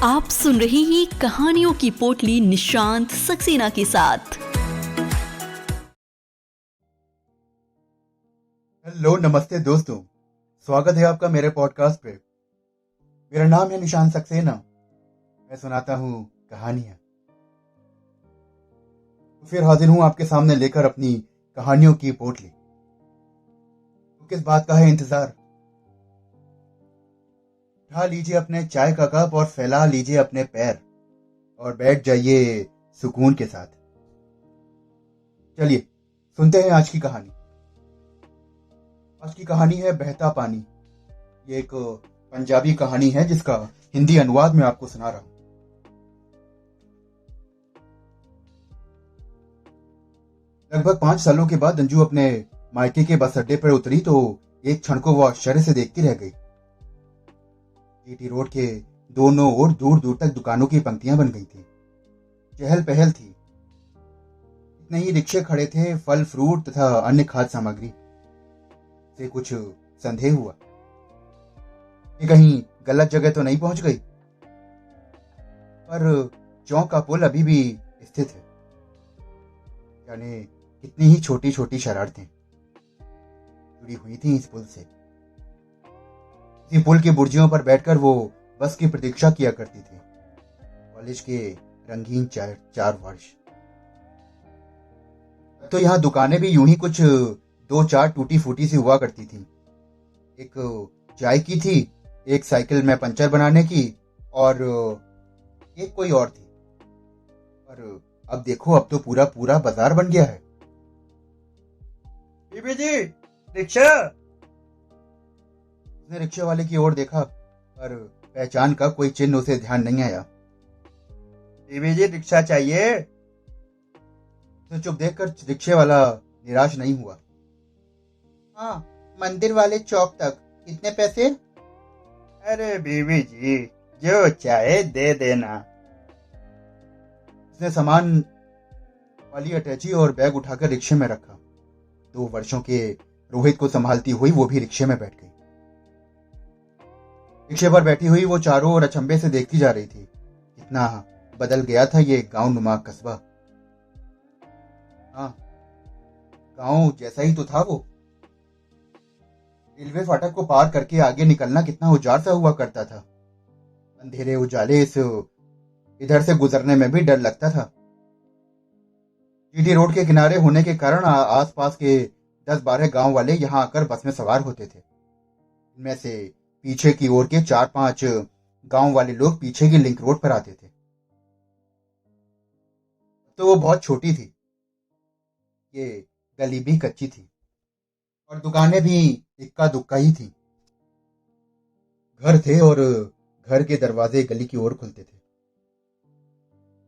आप सुन रहे हैं कहानियों की पोटली निशांत सक्सेना के साथ। हेलो, नमस्ते दोस्तों। स्वागत है आपका मेरे पॉडकास्ट पे। मेरा नाम है निशांत सक्सेना। मैं सुनाता हूँ कहानियां। तो फिर हाजिर हूँ आपके सामने लेकर अपनी कहानियों की पोटली। तो किस बात का है इंतजार? उठा लीजिए अपने चाय का कप और फैला लीजिए अपने पैर और बैठ जाइए सुकून के साथ। चलिए सुनते हैं आज की कहानी। आज की कहानी है बहता पानी। ये एक पंजाबी कहानी है जिसका हिंदी अनुवाद मैं आपको सुना रहा हूँ। लगभग 5 सालों के बाद अंजू अपने मायके के बस अड्डे पर उतरी तो एक क्षण को वो आश्चर्य से देखती रह गई। जीटी रोड के दोनों ओर दूर दूर तक दुकानों की पंक्तियां बन गई थी। चहल पहल थी। इतने ही रिक्शे खड़े थे, फल फ्रूट तथा अन्य खाद्य सामग्री से कुछ संदेह हुआ कि कहीं गलत जगह तो नहीं पहुंच गई। पर चौक का पुल अभी भी स्थित है। जाने कितनी ही छोटी छोटी शरारतें जुड़ी हुई थी इस पुल से। इसी पुल की बुर्जियों पर बैठकर वो बस की प्रतीक्षा किया करती थी। कॉलेज के रंगीन चार वर्ष। अब तो यहाँ दुकानें भी यूं ही कुछ 2-4 टूटी फूटी सी हुआ करती थी। एक चाय की थी, एक साइकिल में पंचर बनाने की और एक कोई और थी। पर अब देखो, अब तो पूरा पूरा बाजार बन गया है। बीबी जी, रिक्शा। उसने रिक्शे वाले की ओर देखा पर पहचान का कोई चिन्ह उसे ध्यान नहीं आया। बीबी जी, रिक्शा चाहिए? उसे चुप देखकर रिक्शे वाला निराश नहीं हुआ। हाँ, मंदिर वाले चौक तक। कितने पैसे? अरे बीबी जी, जो चाहे दे देना। उसने सामान वाली अटैची और बैग उठाकर रिक्शे में रखा। 2 वर्षों के रोहित को संभालती हुई वो भी रिक्शे में बैठ गई। रिक्शे पर बैठी हुई वो चारों ओर अचंभे से देखती जा रही थी। कितना बदल गया था ये गांव नुमा कस्बा। हाँ, गांव जैसा ही तो था वो। रेलवे फाटक को पार करके आगे निकलना कितना उजाड़ सा हुआ करता था। अंधेरे उजाले इस इधर से गुजरने में भी डर लगता था। जीटी रोड के किनारे होने के कारण आसपास के 10-12 गांव वाले यहां आकर बस में सवार होते थे। इनमें से पीछे की ओर के 4-5 गांव वाले लोग पीछे की लिंक रोड पर आते थे। तो वो बहुत छोटी थी। ये गली भी कच्ची थी और दुकानें भी इक्का दुक्का ही थी। घर थे और घर के दरवाजे गली की ओर खुलते थे।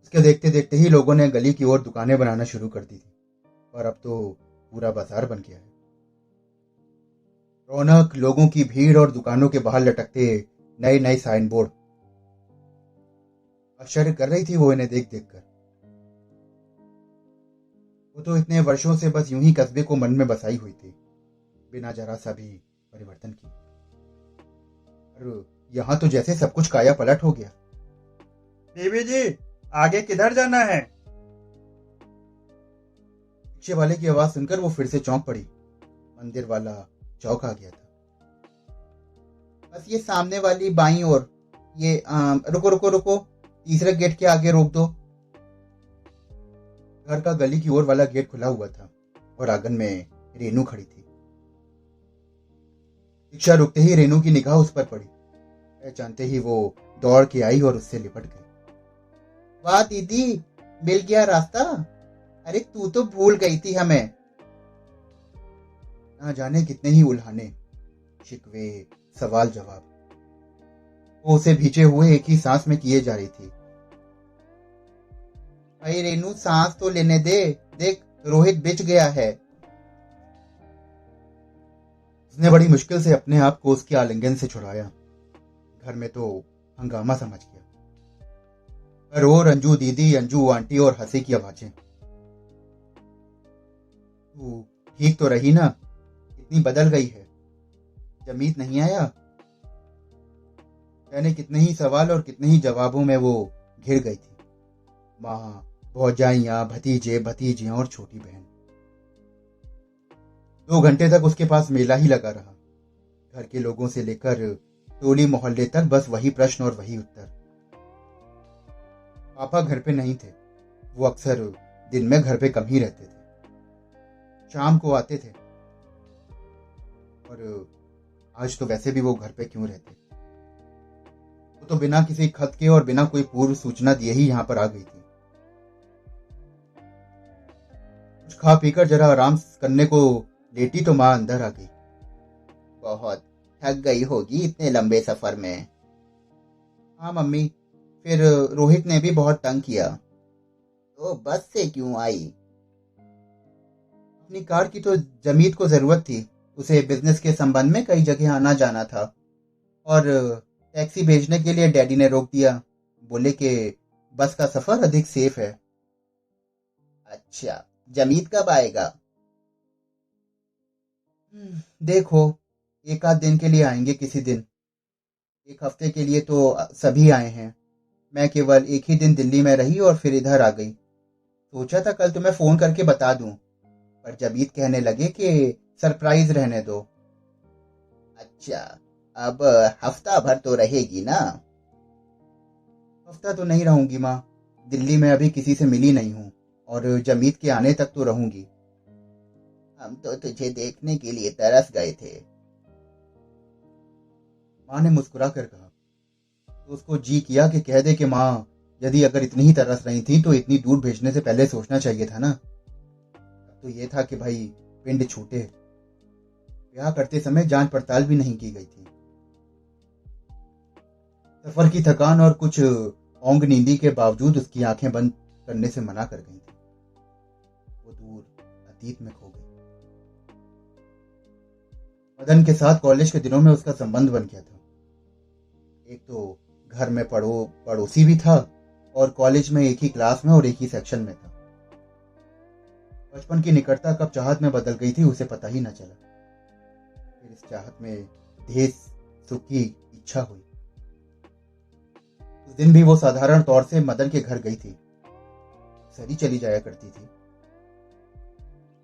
इसके देखते देखते ही लोगों ने गली की ओर दुकानें बनाना शुरू कर दी थी और अब तो पूरा बाजार बन गया है। रौनक, लोगों की भीड़ और दुकानों के बाहर लटकते नए नए साइन बोर्ड। आश्चर्य कर रही थी वो इन्हें देख देख कर। वो तो इतने वर्षों से बस यूं ही कस्बे को मन में बसाई हुई थी, बिना जरा सा भी परिवर्तन की। और यहाँ तो जैसे सब कुछ काया पलट हो गया। बीबी जी, आगे किधर जाना है? रिक्शे वाले की आवाज सुनकर वो फिर से चौंक पड़ी। मंदिर वाला चौक आ गया था। बस ये सामने वाली बाईं ओर। ये रुको रुको रुको, तीसरे गेट के आगे रोक दो। घर का गली की ओर वाला गेट खुला हुआ था और आंगन में रेनू खड़ी थी। रिक्शा रुकते ही रेनू की निगाह उस पर पड़ी। पहचानते ही वो दौड़ के आई और उससे लिपट गई। वाह दीदी, मिल गया रास्ता। अरे तू तो भूल गई थी हमें। ना जाने कितने ही उल्हाने, शिकवे, सवाल जवाब वो उसे भींचे हुए एक ही सांस में किए जा रही थी। भाई रेनू, सांस तो लेने दे। देख, रोहित बिछ गया है। उसने बड़ी मुश्किल से अपने आप को उसके आलिंगन से छुड़ाया। घर में तो हंगामा समझ गया। पर और अंजू दीदी, अंजू आंटी और हंसी की आवाजें। तू ठीक तो रही ना? इतनी बदल गई है। जमीत नहीं आया? यानी कितने ही सवाल और कितने ही जवाबों में वो घिर गई थी। माँ, भौजाइयाँ, भतीजे भतीजियाँ और छोटी बहन। 2 घंटे तक उसके पास मेला ही लगा रहा। घर के लोगों से लेकर टोली मोहल्ले तक बस वही प्रश्न और वही उत्तर। पापा घर पे नहीं थे। वो अक्सर दिन में घर पे कम ही रहते थे। शाम को आते थे, और आज तो वैसे भी वो घर पे क्यों रहते। वो तो बिना किसी खत के और बिना कोई पूर्व सूचना दिए ही यहाँ पर आ गई थी। कुछ खा पीकर जरा आराम करने को लेटी तो माँ अंदर आ गई। बहुत थक गई होगी इतने लंबे सफर में। हाँ मम्मी, फिर रोहित ने भी बहुत तंग किया। तो बस से क्यों आई? अपनी कार की तो जमीत को जरूरत थी। उसे बिजनेस के संबंध में कई जगह आना जाना था, और टैक्सी भेजने के लिए डैडी ने रोक दिया। बोले कि बस का सफर अधिक सेफ है। अच्छा, जमीत कब आएगा? देखो, एक आध दिन के लिए आएंगे किसी दिन। 1 हफ्ते के लिए तो सभी आए हैं। मैं केवल एक ही दिन दिल्ली में रही और फिर इधर आ गई। सोचा था कल तुम्हें फोन करके बता दूं, पर जमीत कहने लगे कि सरप्राइज रहने दो। अच्छा, अब हफ्ता भर तो रहेगी ना? हफ्ता तो नहीं रहूंगी माँ। दिल्ली में अभी किसी से मिली नहीं हूँ, और जमीत के आने तक तो रहूंगी। हम तो तुझे देखने के लिए तरस गए थे। माँ ने मुस्कुरा कर कहा। तो उसको जी किया कि कह दे कि माँ, यदि अगर इतनी ही तरस रही थी तो इतनी दूर भेजने से पहले सोचना चाहिए था ना। अब तो ये था कि भाई पिंड छूटे। ब्याह करते समय जांच पड़ताल भी नहीं की गई थी। सफर की थकान और कुछ औंग नींदी के बावजूद उसकी आंखें बंद करने से मना कर गई थी। वो दूर अतीत में खो गई। मदन के साथ कॉलेज के दिनों में उसका संबंध बन गया था। एक तो घर में पड़ोसी भी था, और कॉलेज में एक ही क्लास में और एक ही सेक्शन में था। बचपन की निकटता कब चाहत में बदल गई थी उसे पता ही न चला। फिर इस चाहत में देश सुख की इच्छा हुई। उस दिन भी वो साधारण तौर से मदन के घर गई थी। सरी चली जाया करती थी,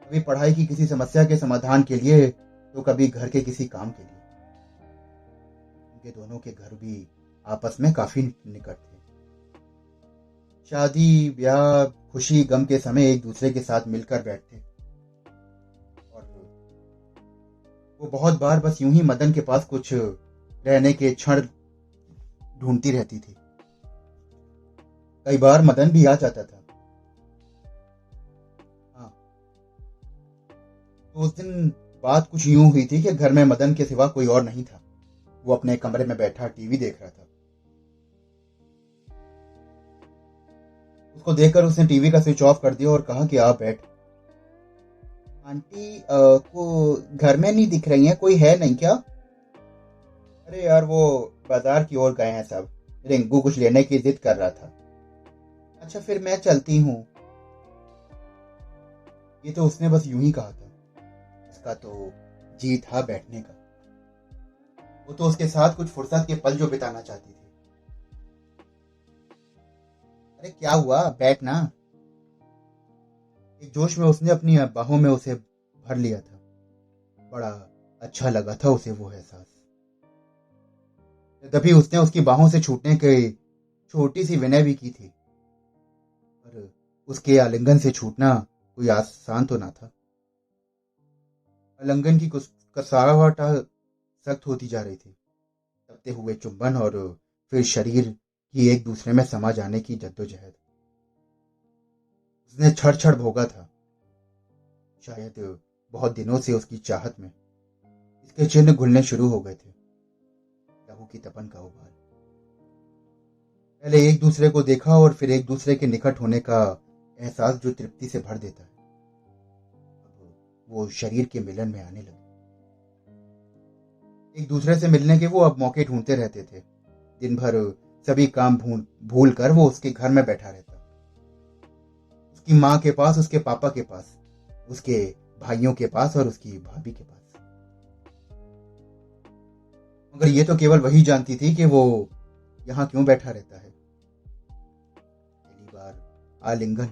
कभी पढ़ाई की किसी समस्या के समाधान के लिए, तो कभी घर के किसी काम के लिए। उनके दोनों के घर भी आपस में काफी निकट थे। शादी, ब्याह, खुशी, गम के समय एक दूसरे के साथ मिलकर बैठते, और वो बहुत बार बस यूं ही मदन के पास कुछ रहने के क्षण ढूंढती रहती थी। कई बार मदन भी आ जाता था। हाँ, तो उस दिन बात कुछ यूं हुई थी कि घर में मदन के सिवा कोई और नहीं था। वो अपने कमरे में बैठा टीवी देख रहा था। उसको देखकर उसने टीवी का स्विच ऑफ कर दिया और कहा कि आप बैठ। आंटी को घर में नहीं दिख रही हैं, कोई है नहीं क्या? अरे यार, वो बाजार की ओर गए हैं सब। रिंकू कुछ लेने की जिद कर रहा था। अच्छा, फिर मैं चलती हूँ। ये तो उसने बस यूं ही कहा था। उसका तो जी था बैठने का। वो तो उसके साथ कुछ फुर्सत के पल जो बिताना चाहती थी। अरे क्या हुआ, बैठ ना। एक जोश में उसने अपनी बाहों में उसे भर लिया था। बड़ा अच्छा लगा था उसे वो एहसास। तभी उसने उसकी बाहों से छूटने की छोटी सी विनय भी की थी, पर उसके आलिंगन से छूटना कोई आसान तो ना था। आलिंगन की कसाहट सख्त होती जा रही थी। दबते हुए चुंबन, और फिर शरीर की एक दूसरे में समा जाने की जद्दोजहद। उसने क्षण क्षण भोगा था। शायद बहुत दिनों से उसकी चाहत में इसके चिन्ह घुलने शुरू हो गए थे। लहू की तपन का उबाल। पहले एक दूसरे को देखा और फिर एक दूसरे के निकट होने का एहसास जो तृप्ति से भर देता है। अब वो शरीर के मिलन में आने लगे। एक दूसरे से मिलने के वो अब मौके ढूंढते रहते थे। दिन भर सभी काम भूल कर वो उसके घर में बैठा रहता। उसकी माँ के पास, उसके पापा के पास, उसके भाइयों के पास और उसकी भाभी के पास। मगर ये तो केवल वही जानती थी कि वो यहाँ क्यों बैठा रहता है? पहली बार आलिंगन,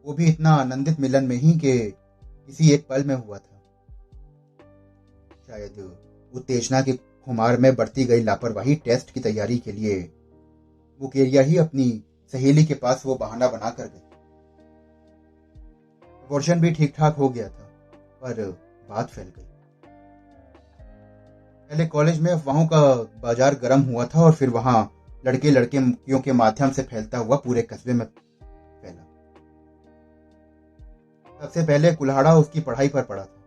वो भी इतना आनंदित मिलन में ही कि किसी एक पल में हुआ था। शायद उत्तेजना की खुमार में बढ़ती गई लापरवाही टेस्ट की तैयारी के लिए मुकेरिया ही अपनी सहेली के पास वो बहाना बना कर गई। अबॉर्शन भी ठीक ठाक हो गया था, पर बात फैल गई। पहले कॉलेज में अफवाहों का बाजार गर्म हुआ था और फिर वहां लड़के लड़कियों के माध्यम से फैलता हुआ पूरे कस्बे में फैला। सबसे पहले कुल्हाड़ा उसकी पढ़ाई पर पड़ा था।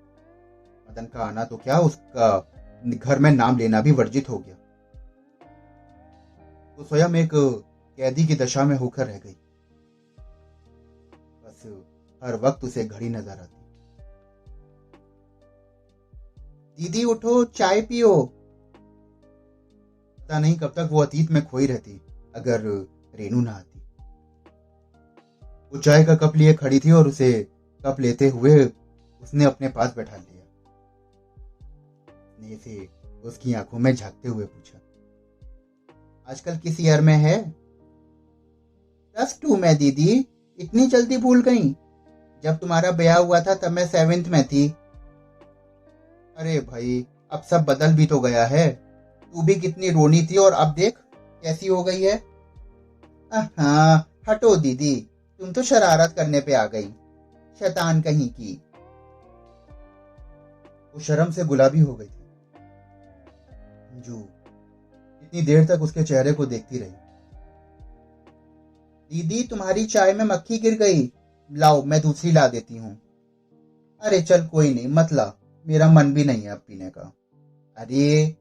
मदन का आना तो क्या, उसका घर में नाम लेना भी वर्जित हो गया। वो स्वयं एक कैदी की दशा में होकर रह गई। बस हर वक्त उसे घड़ी नजर आती। दीदी उठो, चाय पियो। पता नहीं कब तक वो अतीत में खोई रहती अगर रेनू ना आती। वो चाय का कप लिए खड़ी थी और उसे कप लेते हुए उसने अपने पास बैठा लिया। ने से उसकी आंखों में झांकते हुए पूछा, आजकल किस ईयर में है? +2 में दीदी। इतनी जल्दी भूल गई? जब तुम्हारा ब्याह हुआ था तब मैं 7th में थी। अरे भाई, अब सब बदल भी तो गया है। तू भी कितनी रोनी थी और अब देख कैसी हो गई है। हाँ, हटो दीदी, तुम तो शरारत करने पे आ गई, शैतान कहीं की। वो शर्म से गुलाबी हो गई थी। अंजू इतनी देर तक उसके चेहरे को देखती रही। दीदी, तुम्हारी चाय में मक्खी गिर गई, लाओ मैं दूसरी ला देती हूँ। अरे चल कोई नहीं, मत ला, मेरा मन भी नहीं है अब पीने का। अरे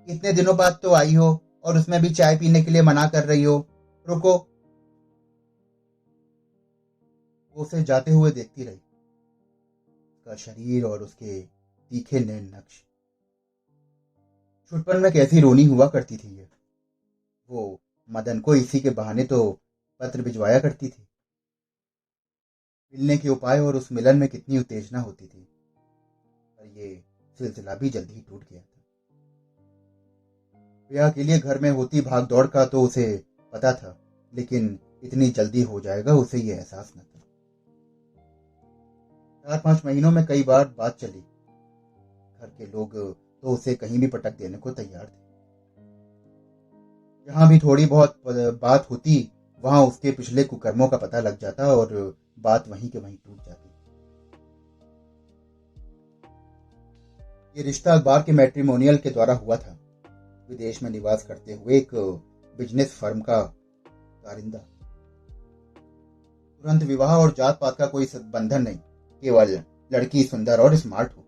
इतने दिनों बाद तो आई हो और उसमें भी चाय पीने के लिए मना कर रही हो। रुको। वो उसे जाते हुए देखती रही। उसका शरीर और उसके तीखे नैन नक्श। छुटपन में कैसी रोनी हुआ करती थी ये। वो मदन को इसी के बहाने तो पत्र भिजवाया करती थी। मिलने के उपाय और उस मिलन में कितनी उत्तेजना होती थी, पर ये सिलसिला भी जल्दी ही टूट गया था। ब्याह के लिए घर में होती भाग दौड़ का तो उसे पता था, लेकिन इतनी जल्दी हो जाएगा उसे ये एहसास न था। 4-5 महीनों में कई बार बात चली। घर के लोग तो उसे कहीं भी पटक देने को तैयार थे। जहां भी थोड़ी बहुत बात होती वहां उसके पिछले कुकर्मों का पता लग जाता और बात वहीं के वहीं टूट जाती। ये रिश्ता अखबार के मैट्रिमोनियल के द्वारा हुआ था। विदेश में निवास करते हुए एक बिजनेस फर्म का कारिंदा। तुरंत विवाह और जात पात का कोई बंधन नहीं, केवल लड़की सुंदर और स्मार्ट हो।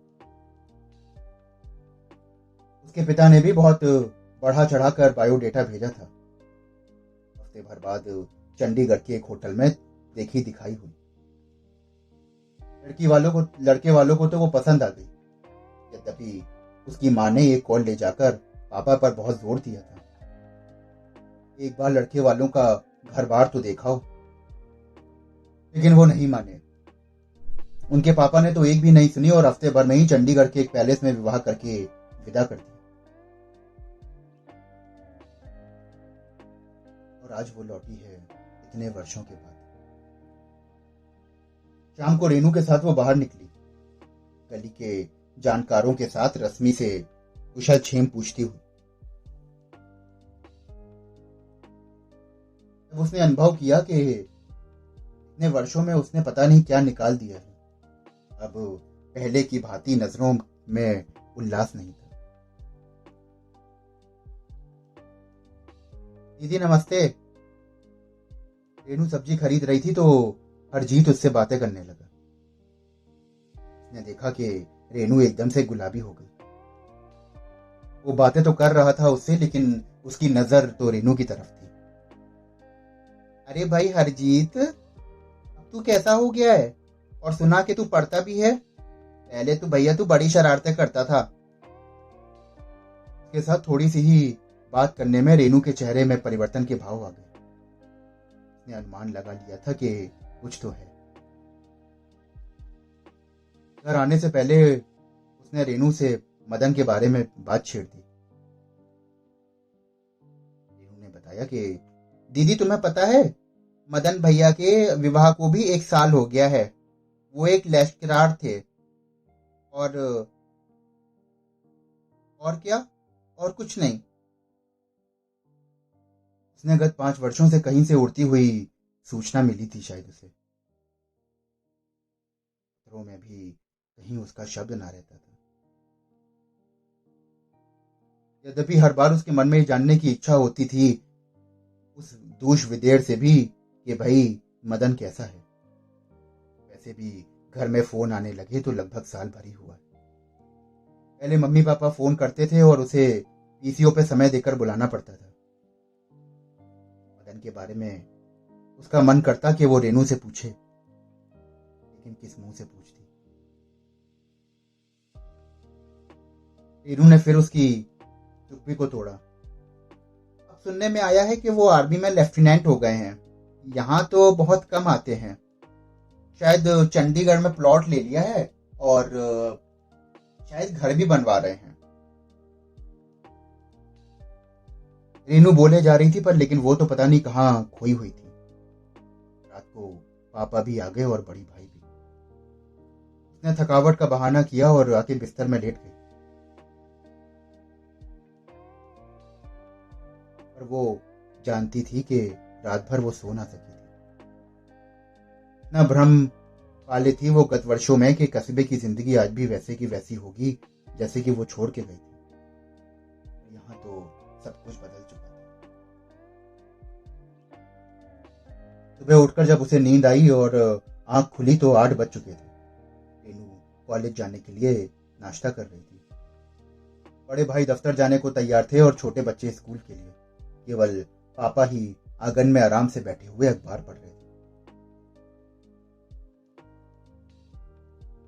उसके पिता ने भी बहुत बढ़ा चढ़ाकर बायोडेटा भेजा था। हफ्ते भर बाद चंडीगढ़ के एक होटल में देखी दिखाई हुई। लड़के वालों को तो वो पसंद आ गई। यद्यपि उसकी मां ने एक कॉल ले जाकर पापा पर बहुत जोर दिया था, एक बार लड़के वालों का घर बार तो देखा हो, लेकिन वो नहीं माने। उनके पापा ने तो एक भी नहीं सुनी और हफ्ते भर में ही चंडीगढ़ के एक पैलेस में विवाह करके विदा कर दिया। और आज वो लौटी है इतने वर्षों के बाद। शाम को रेनू के साथ वो बाहर निकली। गली के जानकारों के साथ रश्मि से कुशल क्षेम पूछती हुई। जब उसने अनुभव किया कि इतने वर्षों में उसने पता नहीं क्या निकाल दिया है, अब पहले की भांति नजरों में उल्लास नहीं था। दीदी नमस्ते। रेनू सब्जी खरीद रही थी तो हरजीत उससे बातें करने लगा। उसने देखा कि रेनू एकदम से गुलाबी हो गई। वो बातें तो कर रहा था उससे, लेकिन उसकी नजर तो रेनू की तरफ थी। अरे भाई हरजीत, अब तू कैसा हो गया है? और सुना कि तू पढ़ता भी है। पहले तो भैया तू बड़ी शरारतें करता था। उसके साथ थोड़ी सी ही बात करने में रेनू के चेहरे में परिवर्तन के भाव आ गए। उसने अनुमान लगा लिया था कि कुछ तो है। घर आने से पहले उसने रेनू से मदन के बारे में बात छेड़ दी। रेनू बताया कि दीदी तुम्हें पता है, मदन भैया के विवाह को भी 1 साल हो गया है। वो एक लेक्चरार थे। और क्या? और कुछ नहीं। उसने गत 5 वर्षों से कहीं से उड़ती हुई सूचना मिली थी शायद उसे। पत्रों में भी कहीं उसका शब्द ना रहता था। यद्यपि हर बार उसके मन में ये जानने की इच्छा होती थी उस दूष विदेर से भी कि भाई मदन कैसा है। वैसे भी घर में फोन आने लगे तो लगभग साल भर ही हुआ है। पहले मम्मी पापा फोन करते थे और उसे पीसीओ पे समय देकर बुलाना पड़ता था। मदन के बारे में उसका मन करता कि वो रेनू से पूछे, लेकिन किस मुंह से पूछती। रेनू ने फिर उसकी चुप्पी को तोड़ा। अब सुनने में आया है कि वो आर्मी में लेफ्टिनेंट हो गए हैं। यहाँ तो बहुत कम आते हैं। शायद चंडीगढ़ में प्लॉट ले लिया है और शायद घर भी बनवा रहे हैं। रेनू बोले जा रही थी पर लेकिन वो तो पता नहीं कहाँ खोई हुई थी। रात को पापा भी आ गए और बड़ी भाई भी। उसने थकावट का बहाना किया और आके बिस्तर में लेट गई। पर वो जानती थी कि रात भर वो सो ना सकी थी। इतना भ्रम पाले थी वो गत वर्षों में कि कस्बे की जिंदगी आज भी वैसे की वैसी होगी जैसे कि वो छोड़ के गई थी। यहाँ तो सब कुछ बदल चुका था। सुबह उठकर जब उसे नींद आई और आंख खुली तो 8 बज चुके थे। रेनू कॉलेज जाने के लिए नाश्ता कर रही थी। बड़े भाई दफ्तर जाने को तैयार थे और छोटे बच्चे स्कूल के लिए। केवल पापा ही आंगन में आराम से बैठे हुए अखबार पढ़ रहे थे।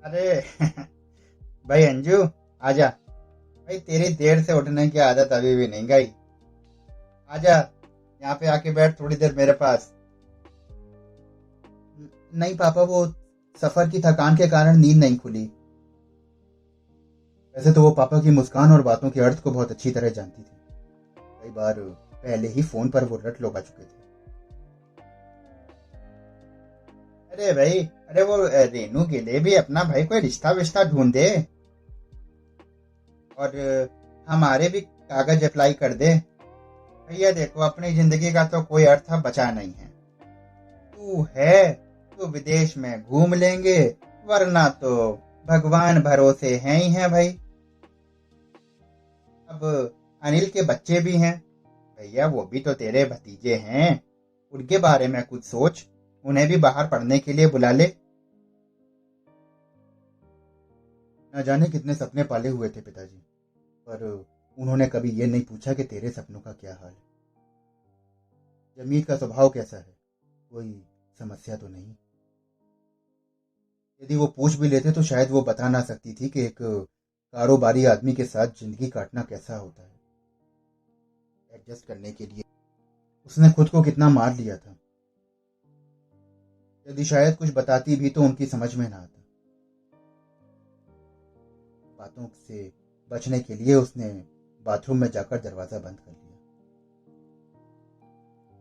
अरे भाई अंजू, आजा। भाई तेरी देर से उठने की आदत अभी भी नहीं गई। आजा, यहाँ पे आके बैठ थोड़ी देर मेरे पास। नहीं पापा, वो सफर की थकान के कारण नींद नहीं खुली। वैसे तो वो पापा की मुस्कान और बातों के अर्थ को बहुत अच्छी तरह जानती थी। कई बार पहले ही फोन पर वो रट लगा चुके थे। अरे भाई, अरे वो रेनू के लिए भी अपना भाई कोई रिश्ता विश्ता ढूंढ दे और हमारे भी कागज अप्लाई कर दे। भैया देखो, अपनी जिंदगी का तो कोई अर्थ अब बचा नहीं है। तू है तो विदेश में घूम लेंगे, वरना तो भगवान भरोसे हैं ही हैं भाई। अब अनिल के बच्चे भी हैं भैया, वो भी तो तेरे भतीजे हैं। उनके बारे में कुछ सोच, उन्हें भी बाहर पढ़ने के लिए बुला ले। न जाने कितने सपने पाले हुए थे पिताजी, पर उन्होंने कभी ये नहीं पूछा कि तेरे सपनों का क्या हाल है। जमीर का स्वभाव कैसा है, कोई समस्या तो नहीं। यदि वो पूछ भी लेते तो शायद वो बता ना सकती थी कि एक कारोबारी आदमी के साथ जिंदगी काटना कैसा होता है। एडजस्ट करने के लिए उसने खुद को कितना मार लिया था। यदि शायद कुछ बताती भी तो उनकी समझ में ना आता। बातों से बचने के लिए उसने बाथरूम में जाकर दरवाजा बंद कर लिया।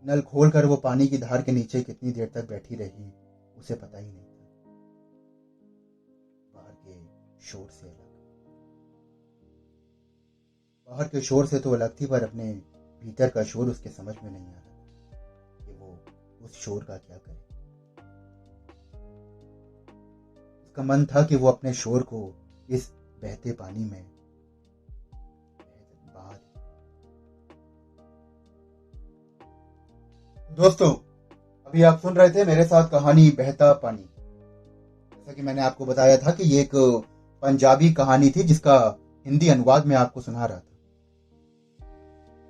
नल खोलकर वो पानी की धार के नीचे कितनी देर तक बैठी रही उसे पता ही नहीं था। बाहर के शोर से तो अलग थी, पर अपने भीतर का शोर उसके समझ में नहीं आ रहा था कि वो उस शोर का क्या करे। उसका मन था कि वो अपने शोर को इस बहते पानी में बहा दे। दोस्तों, अभी आप सुन रहे थे मेरे साथ कहानी बहता पानी। जैसा कि मैंने आपको बताया था कि ये एक पंजाबी कहानी थी जिसका हिंदी अनुवाद में आपको सुना रहा था,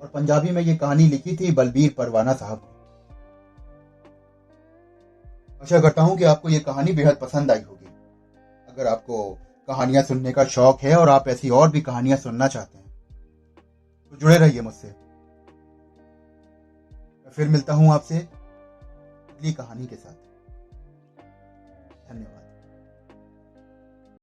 और पंजाबी में ये कहानी लिखी थी बलबीर परवाना साहब ने। आशा करता हूं कि आपको ये कहानी बेहद पसंद आई होगी। अगर आपको कहानियां सुनने का शौक है और आप ऐसी और भी कहानियां सुनना चाहते हैं तो जुड़े रहिए मुझसे। मैं फिर मिलता हूं आपसे अगली कहानी के साथ। धन्यवाद।